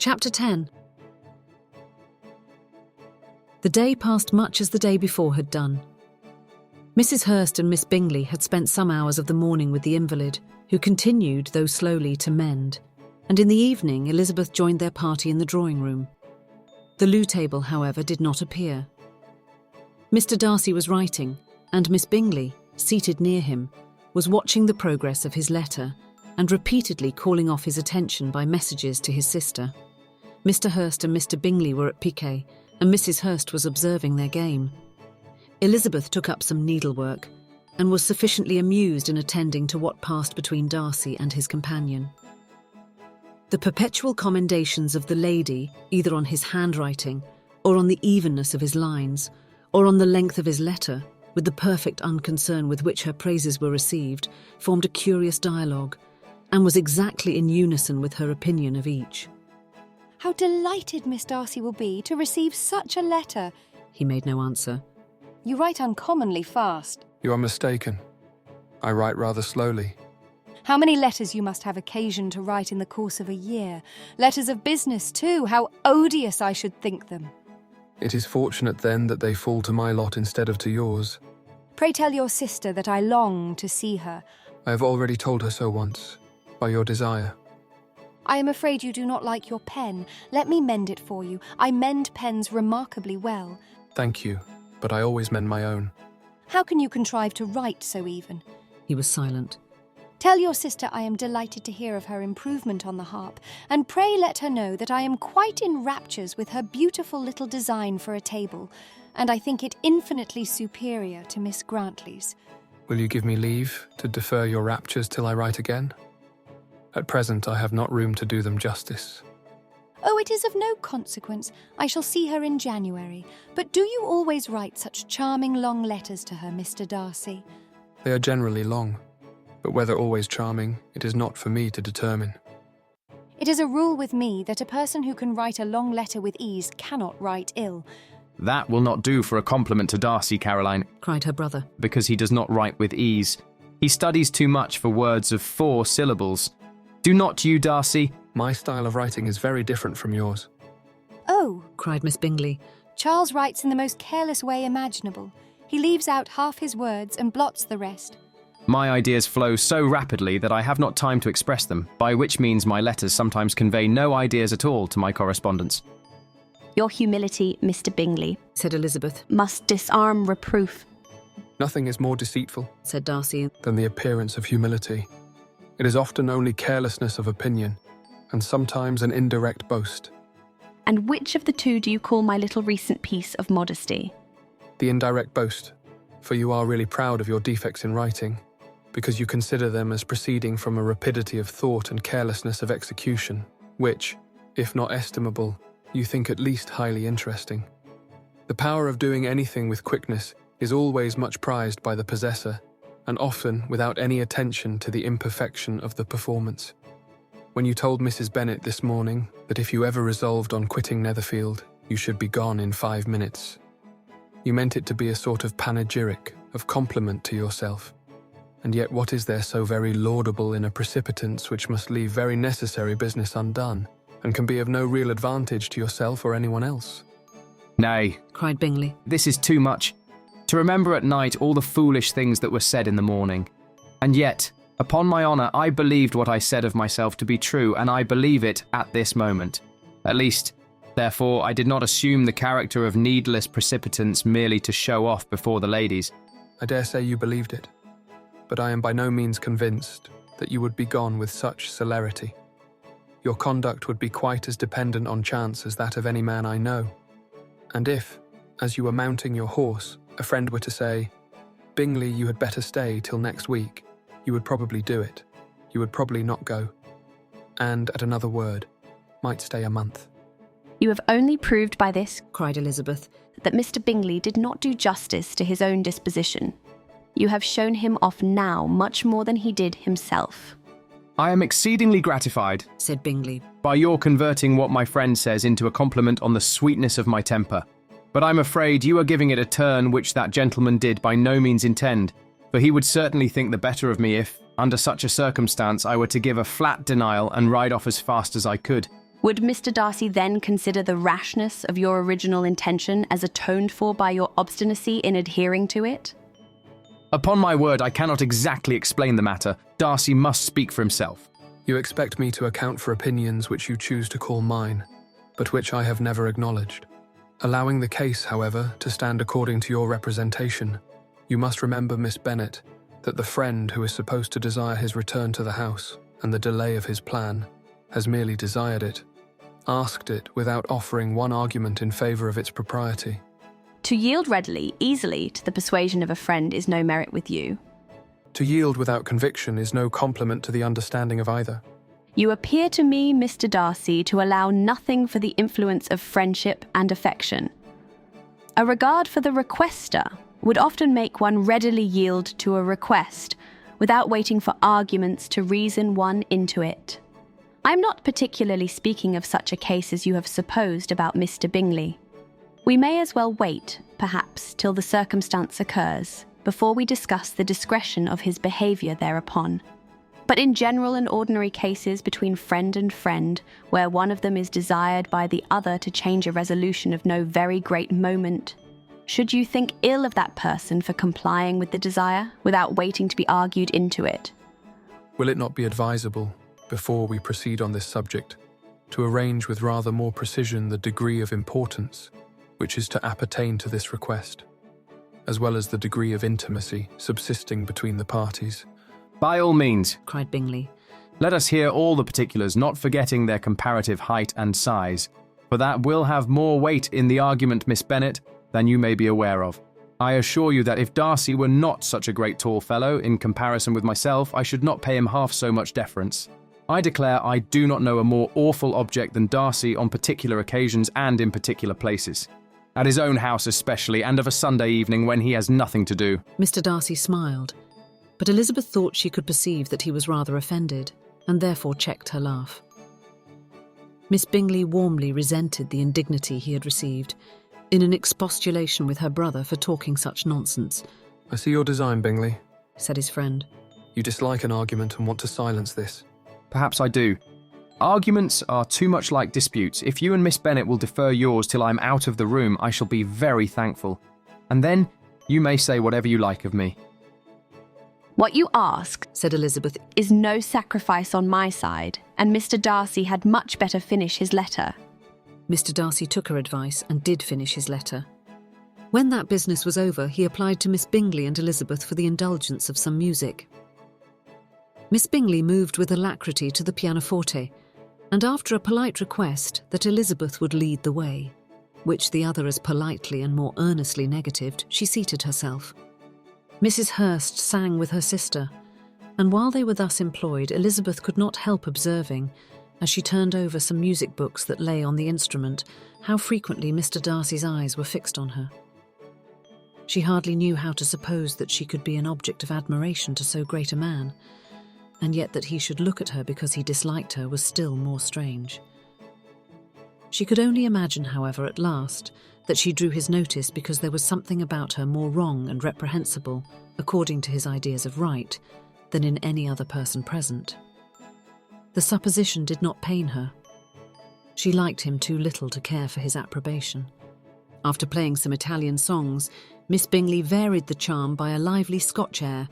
Chapter 10. The day passed much as the day before had done. Mrs. Hurst and Miss Bingley had spent some hours of the morning with the invalid, who continued, though slowly, to mend, and in the evening Elizabeth joined their party in the drawing-room. The loo table, however, did not appear. Mr. Darcy was writing, and Miss Bingley, seated near him, was watching the progress of his letter and repeatedly calling off his attention by messages to his sister. Mr. Hurst and Mr. Bingley were at piquet, and Mrs. Hurst was observing their game. Elizabeth took up some needlework and was sufficiently amused in attending to what passed between Darcy and his companion. The perpetual commendations of the lady, either on his handwriting, or on the evenness of his lines, or on the length of his letter, with the perfect unconcern with which her praises were received, formed a curious dialogue, and was exactly in unison with her opinion of each. "How delighted Miss Darcy will be to receive such a letter." He made no answer. "You write uncommonly fast." You are mistaken. I write rather slowly. "How many letters you must have occasion to write in the course of a year. Letters of business, too. How odious I should think them." It is fortunate, then, that they fall to my lot instead of to yours. "Pray tell your sister that I long to see her." I have already told her so once, by your desire. "I am afraid you do not like your pen. Let me mend it for you. I mend pens remarkably well." Thank you, but I always mend my own. "How can you contrive to write so even?" He was silent. "Tell your sister I am delighted to hear of her improvement on the harp, and pray let her know that I am quite in raptures with her beautiful little design for a table, and I think it infinitely superior to Miss Grantley's." Will you give me leave to defer your raptures till I write again? At present I have not room to do them justice. "Oh, it is of no consequence. I shall see her in January. But do you always write such charming long letters to her, Mr. Darcy?" They are generally long, but whether always charming, it is not for me to determine. "It is a rule with me that a person who can write a long letter with ease cannot write ill." "That will not do for a compliment to Darcy, Caroline," cried her brother. "because he does not write with ease. He studies too much for words of 4 syllables. Do not you, Darcy?" My style of writing is very different from yours. "Oh," cried Miss Bingley. "Charles writes in the most careless way imaginable. He leaves out half his words and blots the rest." "My ideas flow so rapidly that I have not time to express them, by which means my letters sometimes convey no ideas at all to my correspondents." "Your humility, Mr. Bingley," said Elizabeth. "must disarm reproof." Nothing is more deceitful, said Darcy, than the appearance of humility. It is often only carelessness of opinion, and sometimes an indirect boast. "And which of the two do you call my little recent piece of modesty?" The indirect boast, for you are really proud of your defects in writing, because you consider them as proceeding from a rapidity of thought and carelessness of execution, which, if not estimable, you think at least highly interesting. The power of doing anything with quickness is always much prized by the possessor, and often without any attention to the imperfection of the performance. When you told Mrs. Bennet this morning that if you ever resolved on quitting Netherfield, you should be gone in 5 minutes, you meant it to be a sort of panegyric, of compliment to yourself. And yet what is there so very laudable in a precipitance which must leave very necessary business undone, and can be of no real advantage to yourself or anyone else? "Nay," cried Bingley. "this is too much. To remember at night all the foolish things that were said in the morning. And yet, upon my honour, I believed what I said of myself to be true, and I believe it at this moment. At least, therefore, I did not assume the character of needless precipitance merely to show off before the ladies." I dare say you believed it, but I am by no means convinced that you would be gone with such celerity. Your conduct would be quite as dependent on chance as that of any man I know. And if, as you were mounting your horse, a friend were to say, "Bingley, you had better stay till next week," you would probably do it. You would probably not go. And, at another word, might stay a month. "You have only proved by this," cried Elizabeth, "that Mr. Bingley did not do justice to his own disposition. You have shown him off now much more than he did himself." "I am exceedingly gratified," said Bingley, "by your converting what my friend says into a compliment on the sweetness of my temper. But I'm afraid you are giving it a turn which that gentleman did by no means intend, for he would certainly think the better of me if, under such a circumstance, I were to give a flat denial and ride off as fast as I could. Would Mr. Darcy then consider the rashness of your original intention as atoned for by your obstinacy in adhering to it? Upon my word, I cannot exactly explain the matter. Darcy must speak for himself. You expect me to account for opinions which you choose to call mine, but which I have never acknowledged. Allowing the case, however, to stand according to your representation, you must remember, Miss Bennet, that the friend who is supposed to desire his return to the house and the delay of his plan has merely desired it, asked it without offering one argument in favour of its propriety. To yield readily, easily to the persuasion of a friend is no merit with you. To yield without conviction is no compliment to the understanding of either. You appear to me, Mr. Darcy, to allow nothing for the influence of friendship and affection. A regard for the requester would often make one readily yield to a request, without waiting for arguments to reason one into it. I am not particularly speaking of such a case as you have supposed about Mr. Bingley. We may as well wait, perhaps, till the circumstance occurs, before we discuss the discretion of his behaviour thereupon. But in general and ordinary cases between friend and friend, where one of them is desired by the other to change a resolution of no very great moment, should you think ill of that person for complying with the desire, without waiting to be argued into it? Will it not be advisable, before we proceed on this subject, to arrange with rather more precision the degree of importance which is to appertain to this request, as well as the degree of intimacy subsisting between the parties? By all means, cried Bingley. let us hear all the particulars, not forgetting their comparative height and size, for that will have more weight in the argument, Miss Bennet, than you may be aware of. I assure you that if Darcy were not such a great tall fellow, in comparison with myself, I should not pay him half so much deference. I declare I do not know a more awful object than Darcy on particular occasions and in particular places. At his own house especially, and of a Sunday evening when he has nothing to do. Mr. Darcy smiled, but Elizabeth thought she could perceive that he was rather offended, and therefore checked her laugh. Miss Bingley warmly resented the indignity he had received, in an expostulation with her brother for talking such nonsense. I see your design, Bingley, said his friend. You dislike an argument and want to silence this. Perhaps I do. Arguments are too much like disputes. If you and Miss Bennet will defer yours till I'm out of the room, I shall be very thankful. And then you may say whatever you like of me. What you ask, said Elizabeth, is no sacrifice on my side, and Mr. Darcy had much better finish his letter. Mr. Darcy took her advice and did finish his letter. When that business was over, he applied to Miss Bingley and Elizabeth for the indulgence of some music. Miss Bingley moved with alacrity to the pianoforte, and after a polite request that Elizabeth would lead the way, which the other as politely and more earnestly negatived, she seated herself. Mrs. Hurst sang with her sister, and while they were thus employed, Elizabeth could not help observing, as she turned over some music books that lay on the instrument, how frequently Mr. Darcy's eyes were fixed on her. She hardly knew how to suppose that she could be an object of admiration to so great a man, and yet that he should look at her because he disliked her was still more strange. She could only imagine, however, at last, that she drew his notice because there was something about her more wrong and reprehensible, according to his ideas of right, than in any other person present. The supposition did not pain her. She liked him too little to care for his approbation. After playing some Italian songs, Miss Bingley varied the charm by a lively Scotch air,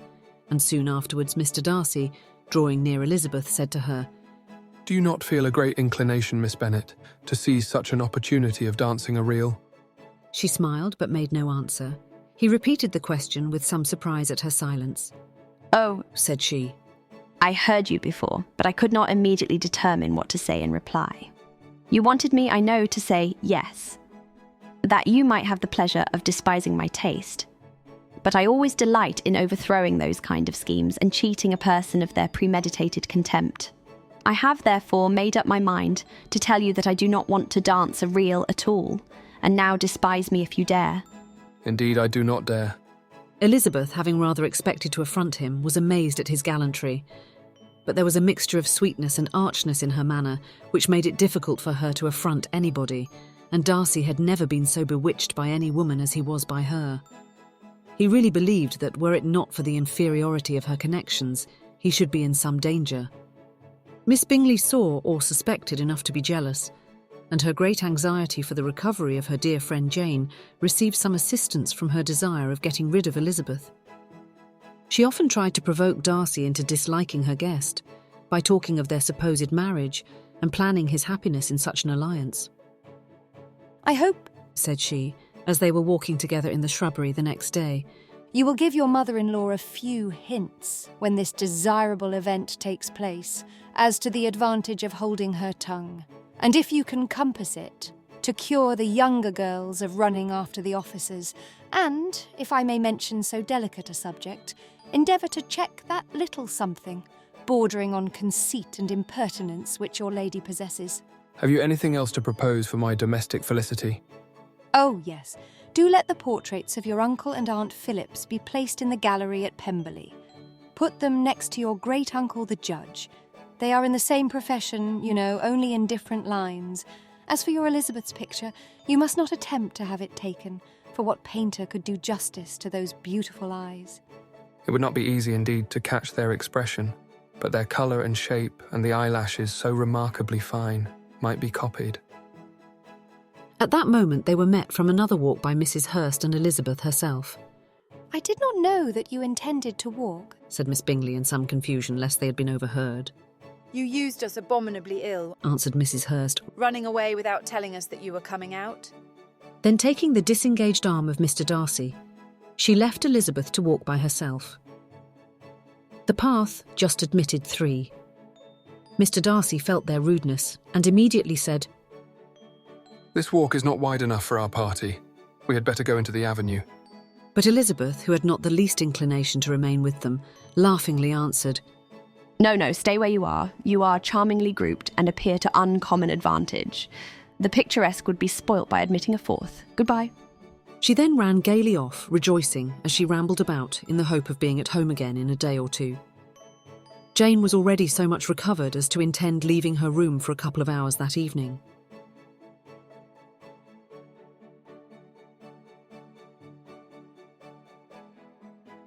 and soon afterwards Mr. Darcy, drawing near Elizabeth, said to her, Do you not feel a great inclination, Miss Bennet, to seize such an opportunity of dancing a reel? She smiled but made no answer. He repeated the question with some surprise at her silence. Oh, said she. I heard you before, but I could not immediately determine what to say in reply. You wanted me, I know, to say yes, that you might have the pleasure of despising my taste. But I always delight in overthrowing those kind of schemes and cheating a person of their premeditated contempt. I have therefore made up my mind to tell you that I do not want to dance a reel at all, and now despise me if you dare. Indeed, I do not dare. Elizabeth, having rather expected to affront him, was amazed at his gallantry. But there was a mixture of sweetness and archness in her manner, which made it difficult for her to affront anybody, and Darcy had never been so bewitched by any woman as he was by her. He really believed that, were it not for the inferiority of her connections, he should be in some danger. Miss Bingley saw or suspected enough to be jealous, and her great anxiety for the recovery of her dear friend Jane received some assistance from her desire of getting rid of Elizabeth. She often tried to provoke Darcy into disliking her guest by talking of their supposed marriage and planning his happiness in such an alliance. "I hope," said she, as they were walking together in the shrubbery the next day, "you will give your mother-in-law a few hints when this desirable event takes place as to the advantage of holding her tongue, and if you can compass it, to cure the younger girls of running after the officers, and, if I may mention so delicate a subject, endeavour to check that little something, bordering on conceit and impertinence, which your lady possesses." Have you anything else to propose for my domestic felicity? "Oh, yes. Do let the portraits of your uncle and Aunt Phillips be placed in the gallery at Pemberley. Put them next to your great-uncle the judge. They are in the same profession, you know, only in different lines. As for your Elizabeth's picture, you must not attempt to have it taken, for what painter could do justice to those beautiful eyes?" It would not be easy indeed to catch their expression, but their colour and shape and the eyelashes so remarkably fine might be copied. At that moment they were met from another walk by Mrs. Hurst and Elizabeth herself. "I did not know that you intended to walk," said Miss Bingley in some confusion lest they had been overheard. "You used us abominably ill, Answered Mrs. Hurst, running away without telling us that you were coming out." then taking the disengaged arm of Mr. Darcy, she left Elizabeth to walk by herself. The path just admitted 3. Mr. Darcy felt their rudeness and immediately said, This walk is not wide enough for our party. We had better go into the avenue. but Elizabeth, who had not the least inclination to remain with them, laughingly answered, No, stay where you are. You are charmingly grouped and appear to uncommon advantage. The picturesque would be spoilt by admitting a 4th. Goodbye. She then ran gaily off, rejoicing as she rambled about in the hope of being at home again in a day or 2. Jane was already so much recovered as to intend leaving her room for a couple of hours that evening.